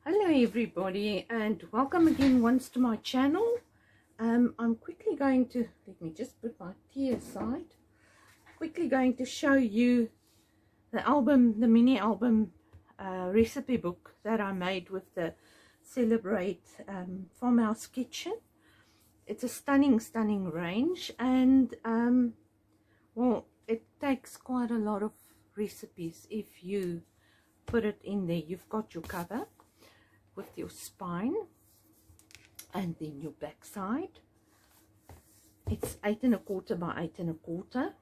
Hello everybody, and welcome again once to my channel. I'm quickly going to, let me just put my tea aside, quickly going to show you the album, the mini album recipe book that I made with the Celebr8 Farmhouse Kitchen. It's a stunning range, and well, it takes quite a lot of recipes if you put it in there. You've got your cover with your spine and then your back side. It's 8 1/4 by 8 1/4,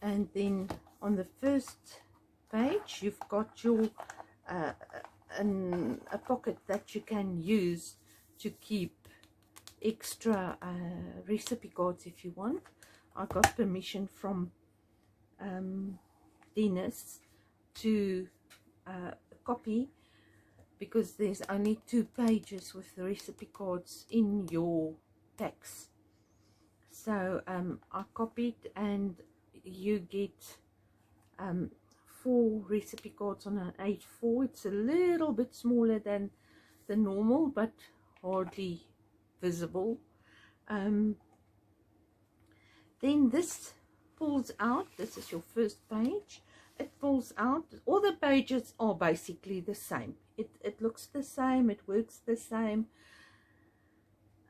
and then on the first page you've got your a pocket that you can use to keep extra recipe cards if you want. I got permission from Dennis to copy, because there's only 2 pages with the recipe cards in your packs. So I copied, and you get 4 recipe cards on an A4. It's a little bit smaller than the normal, but hardly visible. Then this pulls out. This is your first page. It pulls out. All the pages are basically the same. It looks the same, it works the same,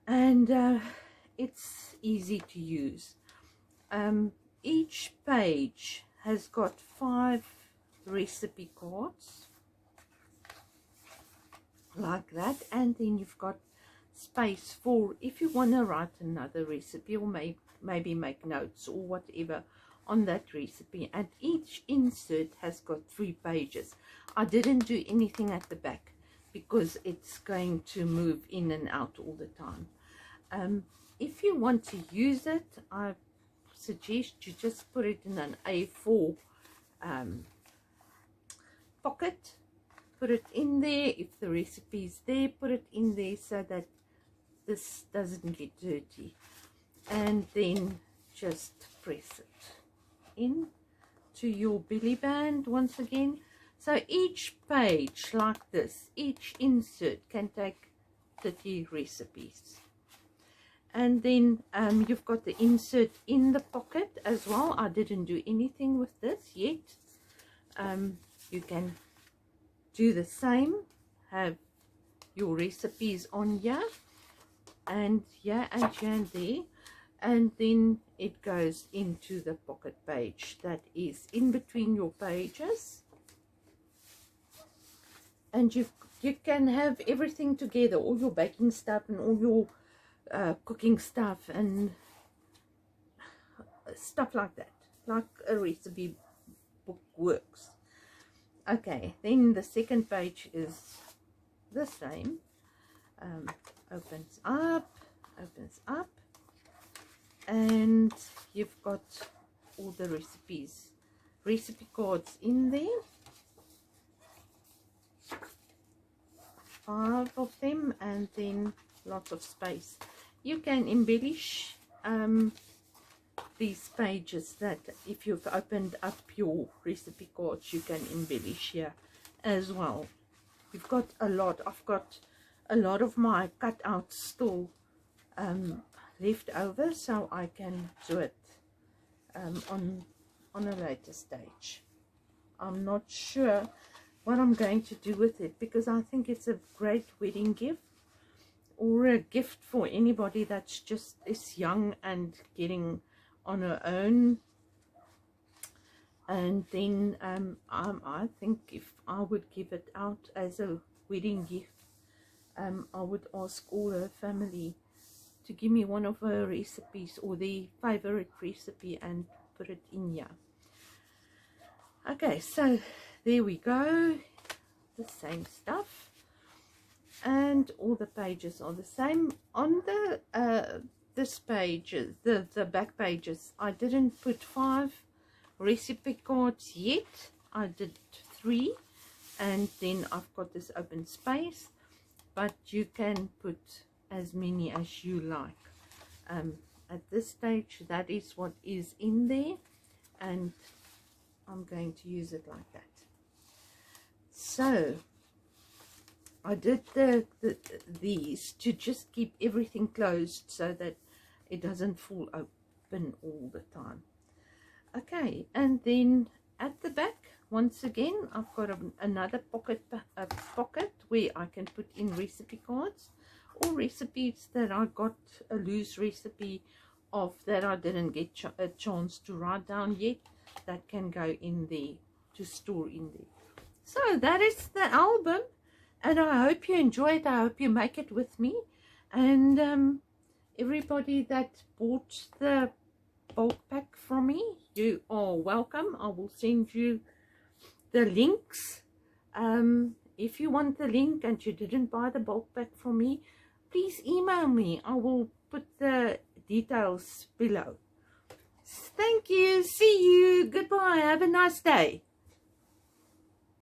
and it's easy to use. Each page has got 5 recipe cards like that, and then you've got space for if you want to write another recipe, or maybe make notes or whatever on that recipe. And each insert has got 3 pages. I didn't do anything at the back because it's going to move in and out all the time. If you want to use it, I suggest you just put it in an A4 pocket. Put it in there. If the recipe is there, put it in there so that this doesn't get dirty, and then just press it in to your belly band once again. So each page like this, each insert can take 30 recipes. And then you've got the insert in the pocket as well. I didn't do anything with this yet. You can do the same, have your recipes on here and here and here and there, and then it goes into the pocket page that is in between your pages. And you can have everything together, all your baking stuff and all your cooking stuff and stuff like that, like a recipe book works. Okay, then the second page is the same. Opens up, and you've got all the recipe cards in there, 5 of them, and then lots of space. You can embellish these pages, that if you've opened up your recipe cards, you can embellish here as well. We've got a lot. I've got a lot of my cutouts still left over, so I can do it on a later stage. I'm not sure what I'm going to do with it, because I think it's a great wedding gift, or a gift for anybody that's just is young and getting on her own. And then I think if I would give it out as a wedding gift, I would ask all her family to give me one of her recipes or their favorite recipe and put it in here. Okay, so there we go, the same stuff, and all the pages are the same. On the this page, the back pages, I didn't put 5 recipe cards yet. I did 3, and then I've got this open space, but you can put as many as you like. At this stage, that is what is in there, and I'm going to use it like that. So I did these to just keep everything closed so that it doesn't fall open all the time. Okay, and then at the back, once again, I've got another pocket where I can put in recipe cards or recipes that I got a loose recipe of that I didn't get a chance to write down yet. That can go in there to store in there. So that is the album, and I hope you enjoy it. I hope you make it with me, and everybody that bought the bulk pack from me, you are welcome. I will send you the links. If you want the link and you didn't buy the bulk pack from me, please email me. I will put the details below. Thank you. See you. Goodbye. Have a nice day.